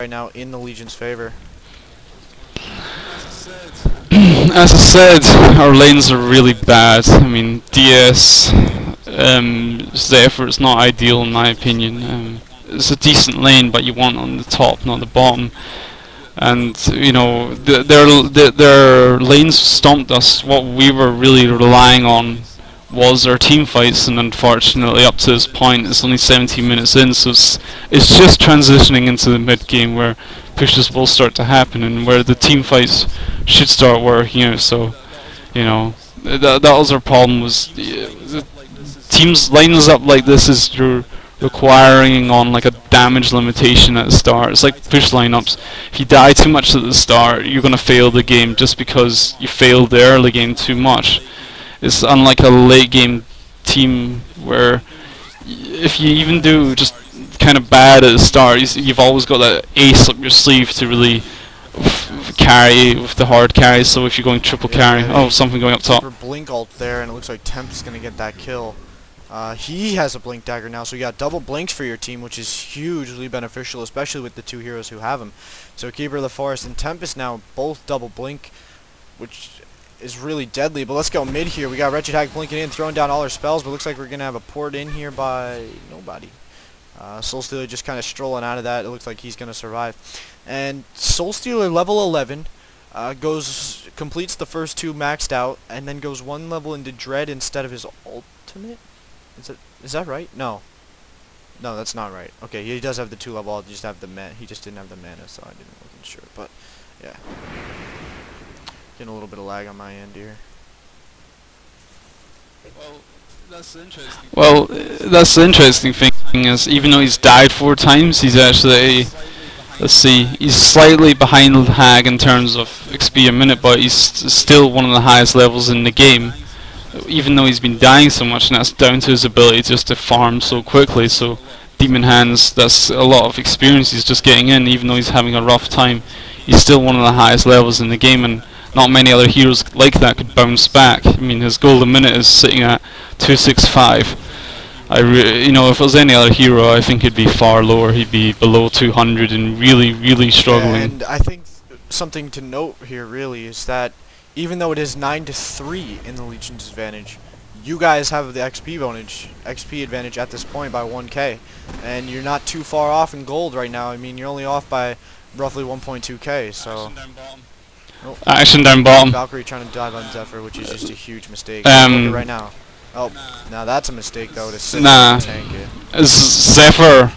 right now in the Legion's favor. As I said, our lanes are really bad. I mean, DS, Zephyr is not ideal in my opinion. It's a decent lane, but you want on the top, not the bottom. And you know, their lanes stomped us. What we were really relying on was our team fights, and unfortunately, up to this point, it's only 17 minutes in, so it's just transitioning into the mid game where pushes will start to happen and where the team fights should start working out. So, you know, that was our problem. Was the teams lines up like this is you're requiring on like a damage limitation at the start. It's like push lineups. If you die too much at the start, you're gonna fail the game just because you failed the early game too much. It's unlike a late game team where if you even do just kind of bad at the start, you've always got that ace up your sleeve to really carry with the hard carries. So if you're going triple carry, oh, something going up top. Blink ult there, and it looks like Temp's gonna get that kill. He has a blink dagger now, so you got double blinks for your team, which is hugely beneficial, especially with the two heroes who have them. So Keeper of the Forest and Tempest now both double blink, which is really deadly. But let's go mid here. We got Wretched Hag blinking in, throwing down all our spells, but looks like we're gonna have a port in here by nobody. Soulstealer just kind of strolling out of that. It looks like he's gonna survive. And Soulstealer level 11 completes the first two maxed out, and then goes one level into Dread instead of his ultimate. Is that right? No, that's not right. Okay, he does have the 2 level. Just have the he just didn't have the mana, so wasn't sure. But yeah, getting a little bit of lag on my end here. Well, that's the interesting thing is even though he's died 4 times, he's actually, let's see, he's slightly behind Hag in terms of XP a minute, but he's still one of the highest levels in the game. Even though he's been dying so much, and that's down to his ability just to farm so quickly. So Demon Hands, that's a lot of experience he's just getting in. Even though he's having a rough time, he's still one of the highest levels in the game, and not many other heroes like that could bounce back. I mean, his golden minute is sitting at 265. You know, if it was any other hero, I think he'd be far lower. He'd be below 200 and really struggling. And I think something to note here really is that even though it is 9-3 in the Legion's advantage, you guys have the XP advantage at this point by 1k, and you're not too far off in gold right now. I mean, you're only off by roughly 1.2k. So Action down bottom. Valkyrie trying to dive on Zephyr, which is just a huge mistake. Right now. Oh, now that's a mistake though to sit and tank it. Zephyr.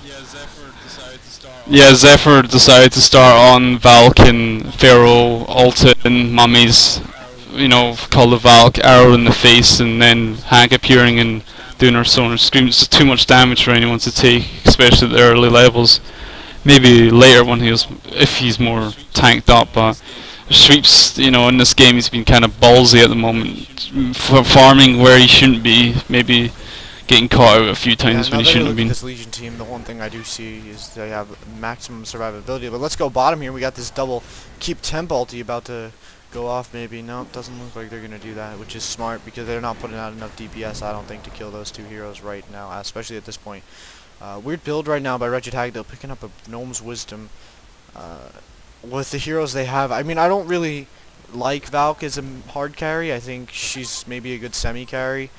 Yeah, Zephyr decided to start on Valk and Pharaoh, ulting mummies, you know, call the Valk, arrow in the face, and then Hag appearing and doing her sonar scream. It's too much damage for anyone to take, especially at the early levels. Maybe later when if he's more tanked up, but Sweeps, you know, in this game he's been kind of ballsy at the moment, for farming where he shouldn't be, maybe getting caught out a few times when he shouldn't have been. This Legion team, the one thing I do see is they have maximum survivability. But let's go bottom here. We got this double keep temp ulti about to go off maybe. No, it doesn't look like they're going to do that, which is smart because they're not putting out enough DPS, I don't think, to kill those two heroes right now, especially at this point. Weird build right now by Wretched Hag, though, picking up a Gnome's Wisdom. With the heroes they have, I mean, I don't really like Valk as a hard carry. I think she's maybe a good semi-carry.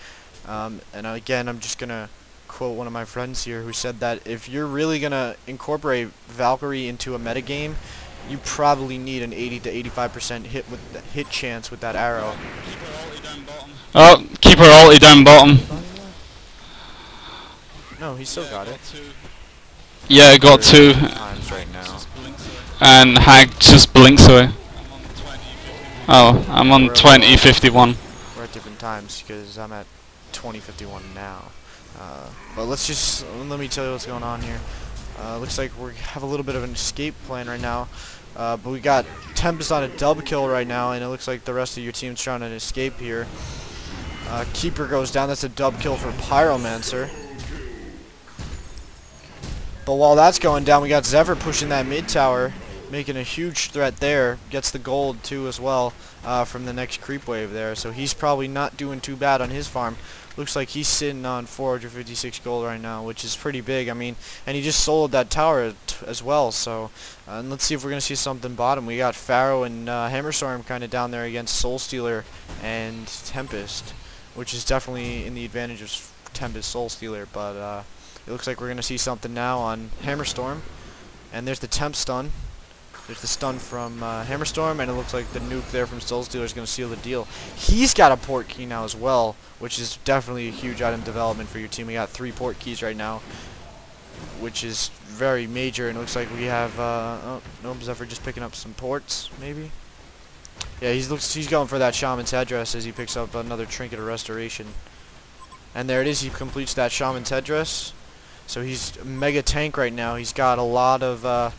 And again, I'm just going to quote one of my friends here who said that if you're really going to incorporate Valkyrie into a metagame, you probably need an 80 to 85% hit chance with that arrow. Oh, keep her ulti down bottom. No, he still got it. Yeah, I got 2. Times right now. And Hag just blinks away. Oh, I'm on 2051. We're at different times because I'm at 2051 now. But let me tell you what's going on here. Looks like we have a little bit of an escape plan right now. But we got Tempest on a dub kill right now, and it looks like the rest of your team's trying to escape here. Keeper goes down. That's a dub kill for Pyromancer. But while that's going down, we got Zephyr pushing that mid tower. making a huge threat there. Gets the gold too as well from the next creep wave there. So he's probably not doing too bad on his farm. Looks like he's sitting on 456 gold right now, which is pretty big. I mean, and he just sold that tower as well. So and let's see if we're going to see something bottom. We got Pharaoh and Hammerstorm kind of down there against Soul Stealer and Tempest, which is definitely in the advantage of Tempest Soul Stealer. But it looks like we're going to see something now on Hammerstorm. And there's the temp stun. There's the stun from Hammerstorm, and it looks like the nuke there from Soul Stealer is going to seal the deal. He's got a port key now as well, which is definitely a huge item development for your team. We got 3 port keys right now, which is very major, and it looks like we have, oh, no, Zephyr just picking up some ports, maybe? Yeah, he's going for that Shaman's Headdress as he picks up another Trinket of Restoration. And there it is, he completes that Shaman's Headdress. So he's a mega tank right now. He's got a lot of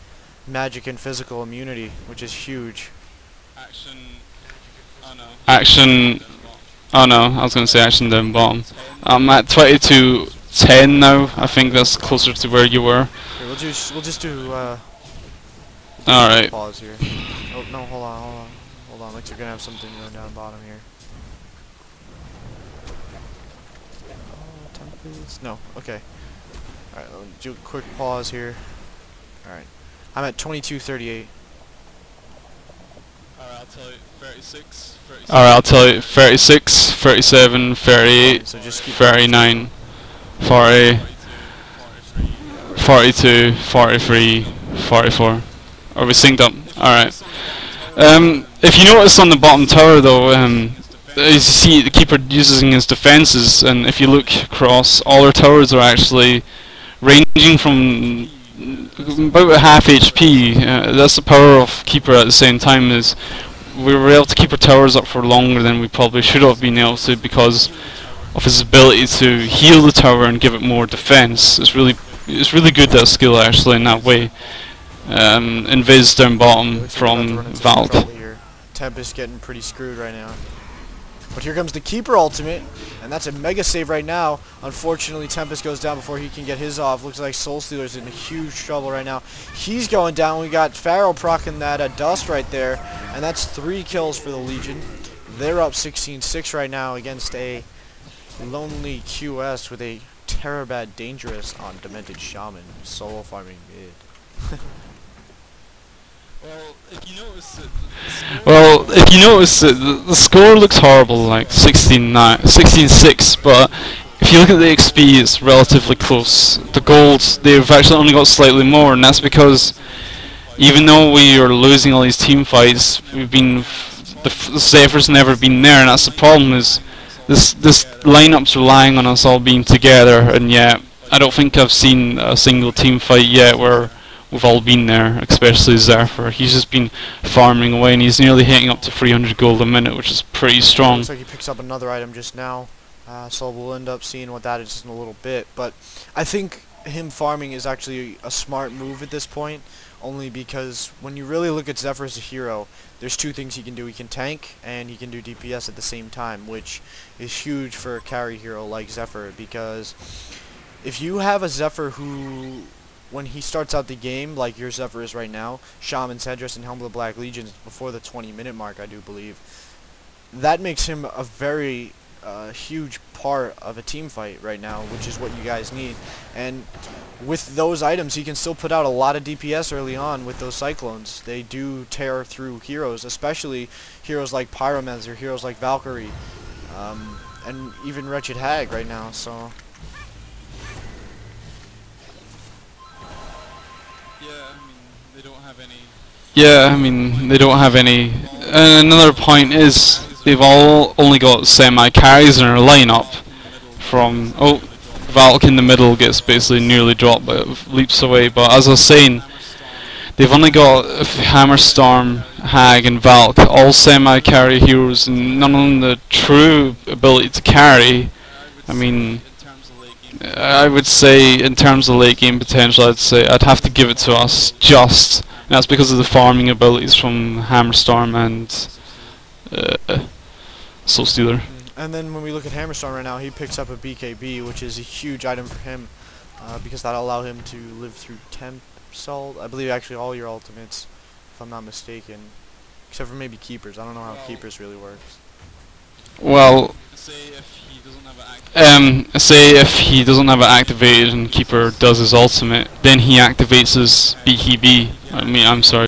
magic and physical immunity, which is huge. Action. Oh no. Action. Oh no, I was going to say action down bottom. I'm at 22-10 now. I think that's closer to where you were. Here, we'll just do alright. Pause here. Oh no, hold on. Looks like you're gonna have something going down bottom here. Oh, Tempest. No, okay. Alright, let me do a quick pause here. Alright. I'm at 22:38. Alright, I'll tell you 36. Alright, I'll tell you 36, 37, 38, So just keep 39, 40, 42, 43, 44. Are we synced up? Alright. If you notice on the bottom tower though, as you see the keeper using his defenses, and if you look across, all our towers are actually ranging from about half HP. That's the power of keeper at the same time, is we were able to keep our towers up for longer than we probably should have been able to because of his ability to heal the tower and give it more defense. It's really good, that skill actually, in that way. Invis down bottom from Valk. Tempest getting pretty screwed right now. But here comes the Keeper ultimate, and that's a mega save right now. Unfortunately, Tempest goes down before he can get his off. Looks like Soul Stealer's in huge trouble right now. He's going down. We got Pharaoh proccing that dust right there, and that's 3 kills for the Legion. They're up 16-6 right now against a lonely QS with a Terrabad Dangerous on Demented Shaman, solo farming mid. Well, if you notice it, the score looks horrible, like 16-6, but if you look at the XP, it's relatively close. The gold, they've actually only got slightly more, and that's because even though we are losing all these team fights, the Zephyr's never been there, and that's the problem, is this lineup's relying on us all being together, and yet I don't think I've seen a single team fight yet where we've all been there, especially Zephyr. He's just been farming away, and he's nearly hitting up to 300 gold a minute, which is pretty strong. Looks like he picks up another item just now, so we'll end up seeing what that is in a little bit. But I think him farming is actually a smart move at this point, only because when you really look at Zephyr as a hero, there's 2 things he can do. He can tank, and he can do DPS at the same time, which is huge for a carry hero like Zephyr, because if you have a Zephyr who, when he starts out the game, like your Zephyr is right now, Shaman's Headdress and Helm of the Black Legion before the 20-minute mark, I do believe, that makes him a very huge part of a team fight right now, which is what you guys need. And with those items, he can still put out a lot of DPS early on with those Cyclones. They do tear through heroes, especially heroes like Pyromez or heroes like Valkyrie, and even Wretched Hag right now, so... Yeah, I mean, they don't have any. And another point is, they've all only got semi-carries in their lineup. From, oh, Valk in the middle gets basically nearly dropped, but leaps away. But as I was saying, they've only got Hammerstorm, Hag, and Valk, all semi-carry heroes, and none of them the true ability to carry. I mean, I would say, in terms of late game potential, I'd have to give it to us just. And that's because of the farming abilities from Hammerstorm and Soul Stealer. And then when we look at Hammerstorm right now, he picks up a BKB, which is a huge item for him, because that'll allow him to live through Temp Salt. I believe actually all your ultimates. if I'm not mistaken. Except for maybe keepers. I don't know how keepers really works. Well, say if he doesn't have it activated and keeper does his ultimate, then he activates his BKB. I mean, I'm sorry.